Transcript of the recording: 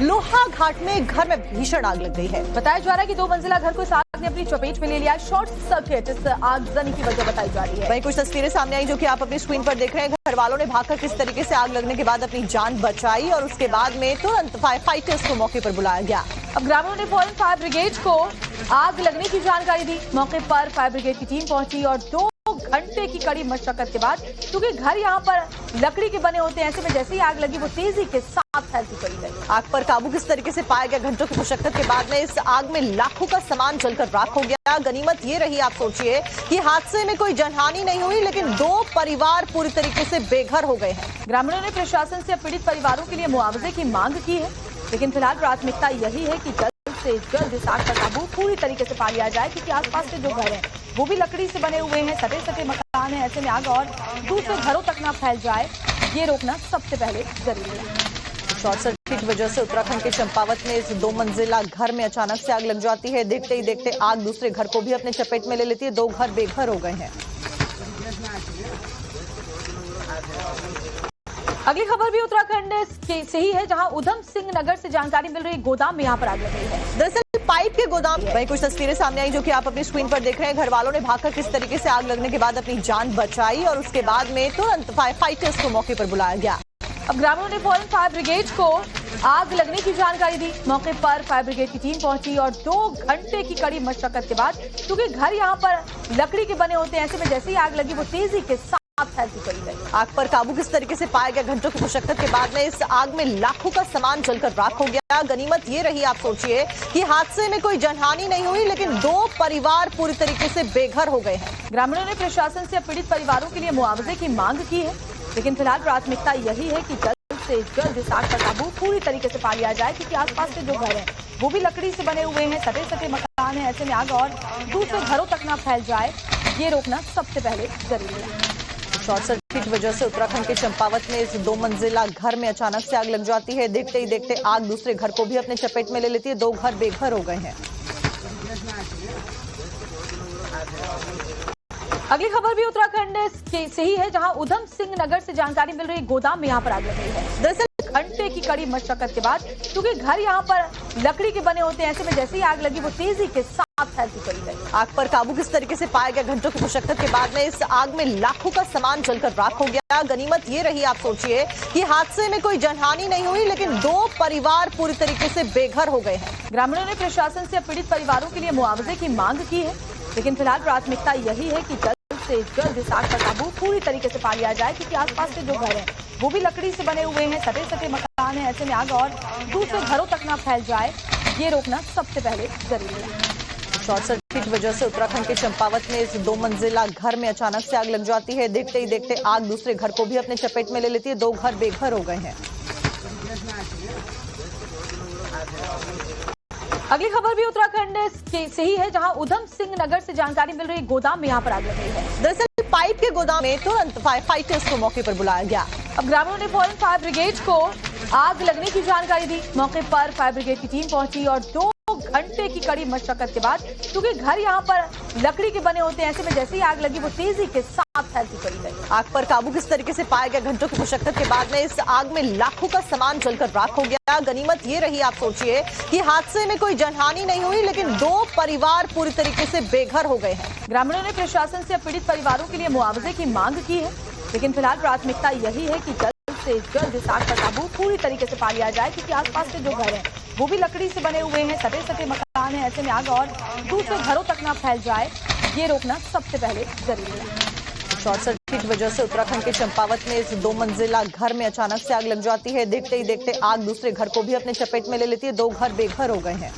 लोहा घाट में घर में भीषण आग लग गई है। बताया जा रहा है कि 2 मंजिला घर को इस आग ने अपनी चपेट में ले लिया। शॉर्ट सर्किट इस आगजनी की वजह बताई जा रही है। वहीं कुछ तस्वीरें सामने आई जो कि आप अपनी स्क्रीन पर देख रहे हैं। घर वालों ने भागकर किस तरीके से आग लगने के बाद अपनी जान बचाई और उसके बाद में तुरंत फायर फाइटर्स को मौके पर बुलाया गया। अब ग्रामीणों ने फौरन फायर ब्रिगेड को आग लगने की जानकारी दी। मौके पर फायर ब्रिगेड की टीम पहुंची और 2 घंटे की कड़ी मशक्कत के बाद, क्योंकि घर यहाँ पर लकड़ी के बने होते हैं, ऐसे में जैसे ही आग लगी वो तेजी के साथ फैलती चली गई। आग पर काबू किस तरीके से पाया गया? घंटों की मशक्कत के बाद में इस आग में लाखों का सामान जलकर राख हो गया। गनीमत ये रही, आप सोचिए कि हादसे में कोई जनहानि नहीं हुई, लेकिन 2 परिवार पूरी तरीके से बेघर हो गए हैं। ग्रामीणों ने प्रशासन से पीड़ित परिवारों के लिए मुआवजे की मांग की है, लेकिन फिलहाल प्राथमिकता यही है कि जल्द से जल्द इस आग का काबू पूरी तरीके से पा लिया जाए, क्योंकि आसपास के जो घर हैं वो भी लकड़ी से बने हुए हैं, सटे सटे मकान है। ऐसे में आग और दूसरे घरों तक ना फैल जाए, ये रोकना सबसे पहले जरूरी है। शॉर्ट सर्किट की वजह से उत्तराखंड के चंपावत में इस 2 मंजिला घर में अचानक से आग लग जाती है। देखते ही देखते आग दूसरे घर को भी अपने चपेट में ले लेती है। 2 घर बेघर हो गए हैं। अगली खबर भी उत्तराखंड से ही है, जहां उधम सिंह नगर से जानकारी मिल रही है गोदाम में यहाँ पर आग लग गई है। दरअसल पाइप के गोदाम। वहीं कुछ तस्वीरें सामने आई जो कि आप अपनी स्क्रीन पर देख रहे हैं। घर वालों ने भागकर किस तरीके से आग लगने के बाद अपनी जान बचाई और उसके बाद में तुरंत फायर फाइटर्स को मौके पर बुलाया गया। अब ग्रामीणों ने फौरन फायर ब्रिगेड को आग लगने की जानकारी दी। मौके पर फायर ब्रिगेड की टीम पहुंची और 2 घंटे की कड़ी मशक्कत के बाद, क्योंकि घर यहाँ पर लकड़ी के बने होते हैं, ऐसे में जैसे ही आग लगी वो तेजी के साथ फैलती चली गई। आग पर काबू किस तरीके से पाया गया? घंटों की मशक्कत के बाद में इस आग में लाखों का सामान जलकर राख हो गया। गनीमत ये रही, आप सोचिए कि हादसे में कोई जनहानि नहीं हुई, लेकिन 2 परिवार पूरी तरीके से बेघर हो गए हैं। ग्रामीणों ने प्रशासन से पीड़ित परिवारों के लिए मुआवजे की मांग की है, लेकिन फिलहाल प्राथमिकता यही है कि जल्द से जल्द इस आग का काबू पूरी तरीके से पा लिया जाए, क्योंकि आसपास के जो घर हैं वो भी लकड़ी से बने हुए हैं, सटे सटे मकान है। ऐसे में आग और दूसरे घरों तक ना फैल जाए, ये रोकना सबसे पहले जरूरी है। शॉर्ट सर्किट की वजह से उत्तराखंड के चंपावत में इस 2 मंजिला घर में अचानक से आग लग जाती है। देखते ही देखते आग दूसरे घर को भी अपने चपेट में ले लेती है। 2 घर बेघर हो गए हैं। अगली खबर भी उत्तराखंड से ही है, जहां उधम सिंह नगर से जानकारी मिल रही है गोदाम में यहाँ पर आग लग गई है। दरअसल घंटे की कड़ी मशक्कत के बाद, क्योंकि घर यहाँ पर लकड़ी के बने होते हैं, ऐसे में जैसे ही आग लगी वो तेजी के साथ फैलती चली गई। आग पर काबू किस तरीके से पाया गया? घंटों की मशक्कत के बाद में इस आग में लाखों का सामान जलकर राख हो गया। गनीमत ये रही, आप सोचिए कि हादसे में कोई जनहानि नहीं हुई, लेकिन 2 परिवार पूरी तरीके से बेघर हो गए हैं। ग्रामीणों ने प्रशासन से पीड़ित परिवारों के लिए मुआवजे की मांग की है, लेकिन फिलहाल प्राथमिकता यही है कि जल्द से जल्द इस आग का काबू पूरी तरीके से पा लिया जाए, क्योंकि आसपास के जो घर हैं वो भी लकड़ी से बने हुए हैं, सटे सटे मकान है। ऐसे में आग और दूसरे घरों तक ना फैल जाए, ये रोकना सबसे पहले जरूरी है। शॉर्ट सर्किट की वजह से उत्तराखंड के चंपावत में इस 2 मंजिला घर में अचानक से आग लग जाती है। देखते ही देखते आग दूसरे घर को भी अपने चपेट में ले लेती है। 2 घर बेघर हो गए हैं। अगली खबर भी उत्तराखंड से ही है, जहां उधम सिंह नगर से जानकारी मिल रही है गोदाम में यहाँ पर आग लग गई है। दरअसल पाइप के गोदाम में तुरंत फायर फाइटर्स को मौके पर बुलाया गया। अब ग्रामीणों ने फौरन फायर ब्रिगेड को आग लगने की जानकारी दी। मौके पर फायर ब्रिगेड की टीम पहुंची और 2 घंटे की कड़ी मशक्कत के बाद, क्योंकि घर यहाँ पर लकड़ी के बने होते हैं, ऐसे में जैसे ही आग लगी वो तेजी के साथ फैलती चली गई। आग पर काबू किस तरीके से पाया गया? घंटों की मशक्कत के बाद में इस आग में लाखों का सामान जलकर राख हो गया। गनीमत ये रही, आप सोचिए कि हादसे में कोई जनहानि नहीं हुई, लेकिन 2 परिवार पूरी तरीके से बेघर हो गए हैं। ग्रामीणों ने प्रशासन से पीड़ित परिवारों के लिए मुआवजे की मांग की है, लेकिन फिलहाल प्राथमिकता यही है कि जल्द से जल्द इस आग का काबू पूरी तरीके से पा लिया जाए, क्योंकि आसपास के जो घर हैं वो भी लकड़ी से बने हुए हैं, सटे सटे मकान है। ऐसे में आग और दूसरे घरों तक ना फैल जाए, ये रोकना सबसे पहले जरूरी है। शॉर्ट सर्किट की वजह से उत्तराखंड के चंपावत में इस 2 मंजिला घर में अचानक से आग लग जाती है। देखते ही देखते आग दूसरे घर को भी अपने चपेट में ले लेती है। 2 घर बेघर हो गए हैं।